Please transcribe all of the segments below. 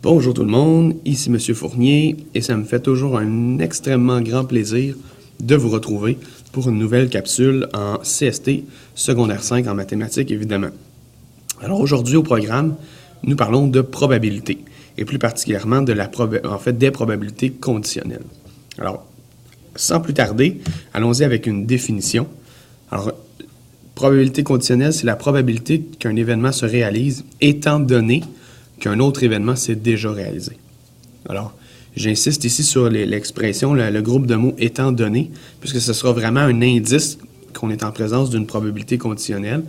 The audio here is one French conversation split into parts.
Bonjour tout le monde, ici Monsieur Fournier et ça me fait toujours un extrêmement grand plaisir de vous retrouver pour une nouvelle capsule en CST, secondaire 5 en mathématiques évidemment. Alors aujourd'hui au programme, nous parlons de probabilité et plus particulièrement de des probabilités conditionnelles. Alors, sans plus tarder, allons-y avec une définition. Alors, probabilité conditionnelle, c'est la probabilité qu'un événement se réalise étant donné qu'un autre événement s'est déjà réalisé. Alors, j'insiste ici sur l'expression, le groupe de mots « étant donné », puisque ce sera vraiment un indice qu'on est en présence d'une probabilité conditionnelle.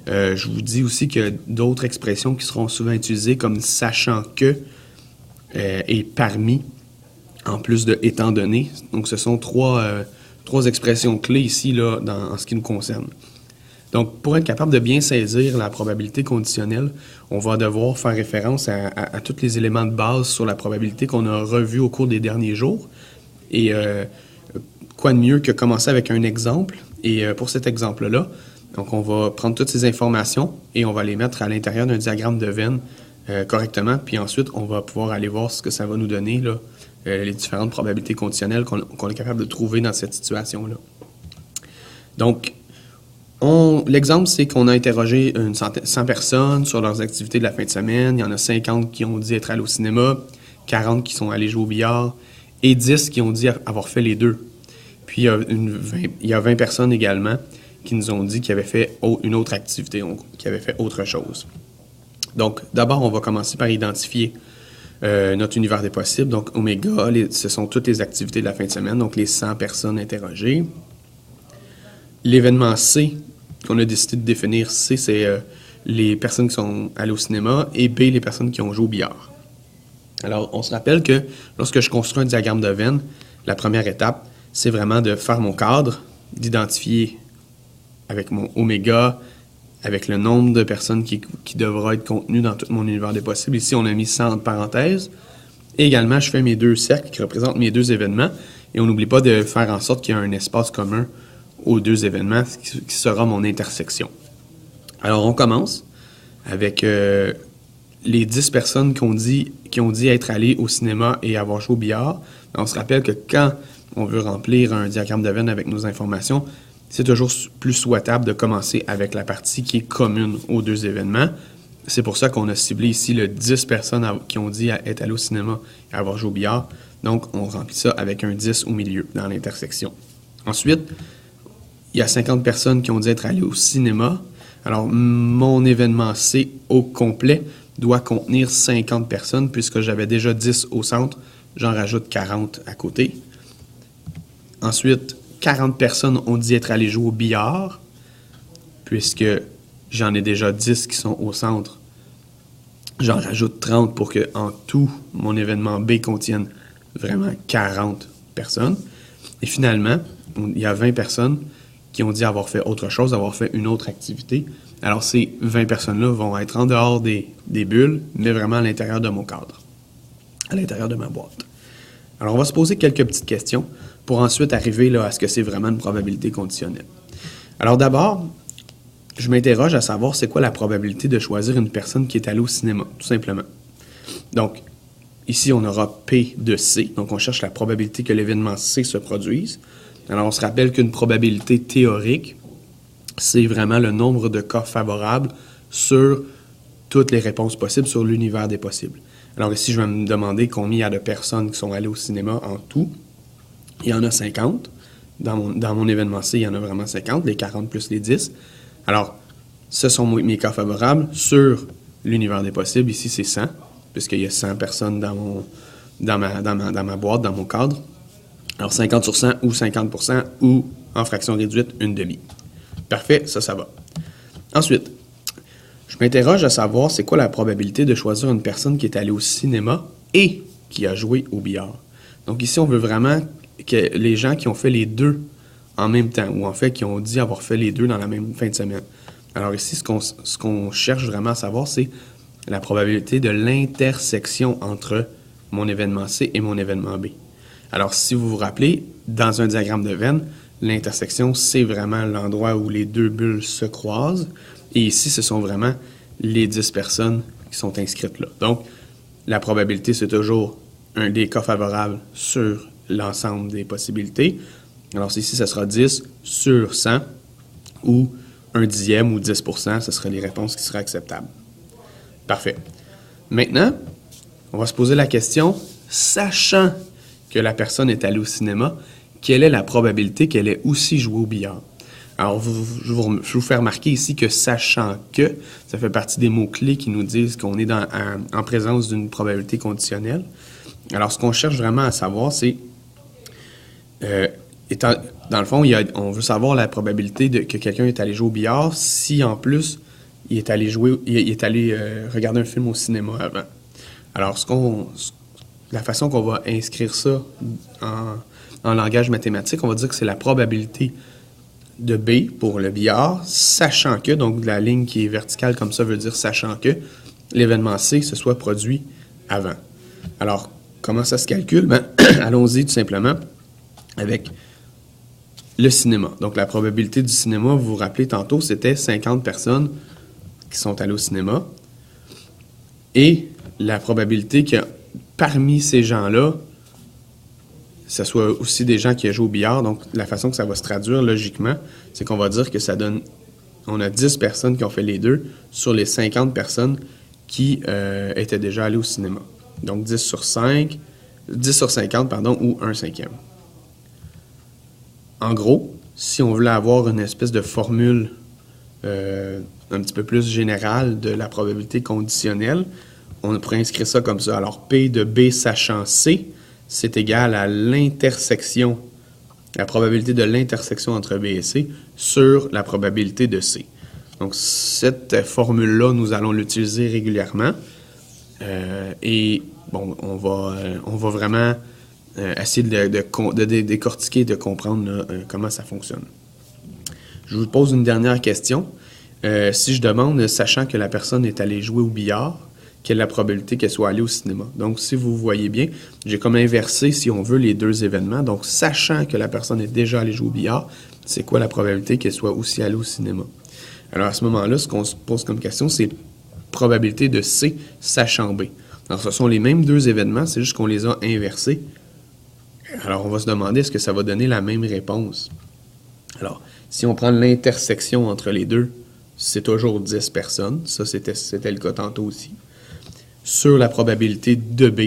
Je vous dis aussi qu'il y a d'autres expressions qui seront souvent utilisées comme « sachant que » et « parmi », en plus de « étant donné ». Donc, ce sont trois expressions clés ici là, en ce qui nous concerne. Donc, pour être capable de bien saisir la probabilité conditionnelle, on va devoir faire référence à tous les éléments de base sur la probabilité qu'on a revus au cours des derniers jours. Et quoi de mieux que commencer avec un exemple? Et pour cet exemple-là, donc on va prendre toutes ces informations et on va les mettre à l'intérieur d'un diagramme de Venn correctement. Puis ensuite, on va pouvoir aller voir ce que ça va nous donner, là, les différentes probabilités conditionnelles qu'on est capable de trouver dans cette situation-là. Donc, l'exemple, c'est qu'on a interrogé 100 personnes sur leurs activités de la fin de semaine. Il y en a 50 qui ont dit être allés au cinéma, 40 qui sont allés jouer au billard et 10 qui ont dit avoir fait les deux. Puis il y a 20 personnes également qui nous ont dit qu'ils avaient fait une autre activité, qu'ils avaient fait autre chose. Donc, d'abord, on va commencer par identifier notre univers des possibles. Donc, oméga, ce sont toutes les activités de la fin de semaine, donc les 100 personnes interrogées. L'événement C qu'on a décidé de définir, C, c'est les personnes qui sont allées au cinéma et B, les personnes qui ont joué au billard. Alors, on se rappelle que lorsque je construis un diagramme de Venn, la première étape, c'est vraiment de faire mon cadre, d'identifier avec mon oméga, avec le nombre de personnes qui devra être contenues dans tout mon univers des possibles. Ici, on a mis 100 entre parenthèses. Et également, je fais mes deux cercles qui représentent mes deux événements. Et on n'oublie pas de faire en sorte qu'il y ait un espace commun aux deux événements, qui sera mon intersection. Alors, on commence avec les 10 personnes qui ont dit être allées au cinéma et avoir joué au billard. On se rappelle que quand on veut remplir un diagramme de Venn avec nos informations, c'est toujours plus souhaitable de commencer avec la partie qui est commune aux deux événements. C'est pour ça qu'on a ciblé ici le 10 personnes qui ont dit être allées au cinéma et avoir joué au billard. Donc, on remplit ça avec un 10 au milieu, dans l'intersection. Ensuite, il y a 50 personnes qui ont dit être allées au cinéma. Alors, mon événement C au complet doit contenir 50 personnes, puisque j'avais déjà 10 au centre, j'en rajoute 40 à côté. Ensuite, 40 personnes ont dit être allées jouer au billard, puisque j'en ai déjà 10 qui sont au centre. J'en rajoute 30 pour que, en tout, mon événement B contienne vraiment 40 personnes. Et finalement, il y a 20 personnes qui ont dit avoir fait autre chose, avoir fait une autre activité. Alors, ces 20 personnes-là vont être en dehors des bulles, mais vraiment à l'intérieur de mon cadre, à l'intérieur de ma boîte. Alors, on va se poser quelques petites questions pour ensuite arriver là, à ce que c'est vraiment une probabilité conditionnelle. Alors d'abord, je m'interroge à savoir c'est quoi la probabilité de choisir une personne qui est allée au cinéma, tout simplement. Donc, ici, on aura P de C, donc on cherche la probabilité que l'événement C se produise. Alors, on se rappelle qu'une probabilité théorique, c'est vraiment le nombre de cas favorables sur toutes les réponses possibles, sur l'univers des possibles. Alors ici, je vais me demander combien il y a de personnes qui sont allées au cinéma en tout. Il y en a 50. Dans mon événement C, il y en a vraiment 50, les 40 plus les 10. Alors, ce sont mes cas favorables sur l'univers des possibles. Ici, c'est 100, puisqu'il y a 100 personnes dans ma boîte, dans mon cadre. Alors, 50 sur 100 ou 50% ou, en fraction réduite, une demi. Parfait, ça va. Ensuite, je m'interroge à savoir c'est quoi la probabilité de choisir une personne qui est allée au cinéma et qui a joué au billard. Donc ici, on veut vraiment que les gens qui ont fait les deux en même temps, ou en fait qui ont dit avoir fait les deux dans la même fin de semaine. Alors ici, ce qu'on cherche vraiment à savoir, c'est la probabilité de l'intersection entre mon événement C et mon événement B. Alors, si vous vous rappelez, dans un diagramme de Venn, l'intersection, c'est vraiment l'endroit où les deux bulles se croisent. Et ici, ce sont vraiment les 10 personnes qui sont inscrites là. Donc, la probabilité, c'est toujours un des cas favorables sur l'ensemble des possibilités. Alors ici, ça sera 10 sur 100 ou 1/10 ou 10%, ce seraient les réponses qui seraient acceptables. Parfait. Maintenant, on va se poser la question, sachant que la personne est allée au cinéma, quelle est la probabilité qu'elle ait aussi joué au billard? Alors, je vous fais remarquer ici que sachant que, ça fait partie des mots-clés qui nous disent qu'on est en présence d'une probabilité conditionnelle. Alors, ce qu'on cherche vraiment à savoir, c'est, dans le fond, on veut savoir la probabilité que quelqu'un est allé jouer au billard si, en plus, il est allé regarder un film au cinéma avant. Alors, la façon qu'on va inscrire ça en langage mathématique, on va dire que c'est la probabilité de B pour le billard, sachant que, donc la ligne qui est verticale comme ça veut dire sachant que l'événement C se soit produit avant. Alors, comment ça se calcule? Allons-y tout simplement avec le cinéma. Donc, la probabilité du cinéma, vous vous rappelez tantôt, c'était 50 personnes qui sont allées au cinéma. Et la probabilité que parmi ces gens-là, ce soit aussi des gens qui jouent au billard. Donc, la façon que ça va se traduire logiquement, c'est qu'on va dire que ça donne... On a 10 personnes qui ont fait les deux sur les 50 personnes qui étaient déjà allées au cinéma. Donc, 10 sur 50, ou 1/5. En gros, si on voulait avoir une espèce de formule un petit peu plus générale de la probabilité conditionnelle, on pourrait inscrire ça comme ça. Alors, P de B sachant C, c'est égal à l'intersection, la probabilité de l'intersection entre B et C sur la probabilité de C. Donc, cette formule-là, nous allons l'utiliser régulièrement. Et, bon, on va vraiment essayer de décortiquer et de comprendre comment ça fonctionne. Je vous pose une dernière question. Si je demande, sachant que la personne est allée jouer au billard, quelle est la probabilité qu'elle soit allée au cinéma? Donc, si vous voyez bien, j'ai comme inversé, si on veut, les deux événements. Donc, sachant que la personne est déjà allée jouer au billard, c'est quoi la probabilité qu'elle soit aussi allée au cinéma? Alors, à ce moment-là, ce qu'on se pose comme question, c'est probabilité de C sachant B. Alors, ce sont les mêmes deux événements, c'est juste qu'on les a inversés. Alors, on va se demander, est-ce que ça va donner la même réponse? Alors, si on prend l'intersection entre les deux, c'est toujours 10 personnes. Ça, c'était le cas tantôt aussi. Sur la probabilité de B,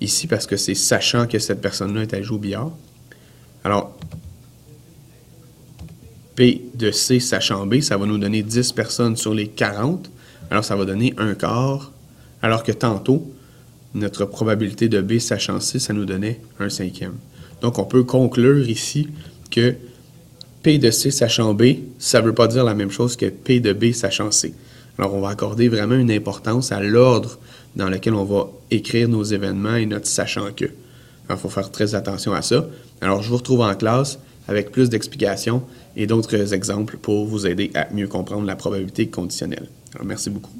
ici, parce que c'est sachant que cette personne-là est allée jouer au billard. Alors, P de C sachant B, ça va nous donner 10 personnes sur les 40. Alors, ça va donner un quart, alors que tantôt, notre probabilité de B sachant C, ça nous donnait 1/5. Donc, on peut conclure ici que P de C sachant B, ça ne veut pas dire la même chose que P de B sachant C. Alors, on va accorder vraiment une importance à l'ordre dans lequel on va écrire nos événements et notre sachant que. Alors, il faut faire très attention à ça. Alors, je vous retrouve en classe avec plus d'explications et d'autres exemples pour vous aider à mieux comprendre la probabilité conditionnelle. Alors, merci beaucoup.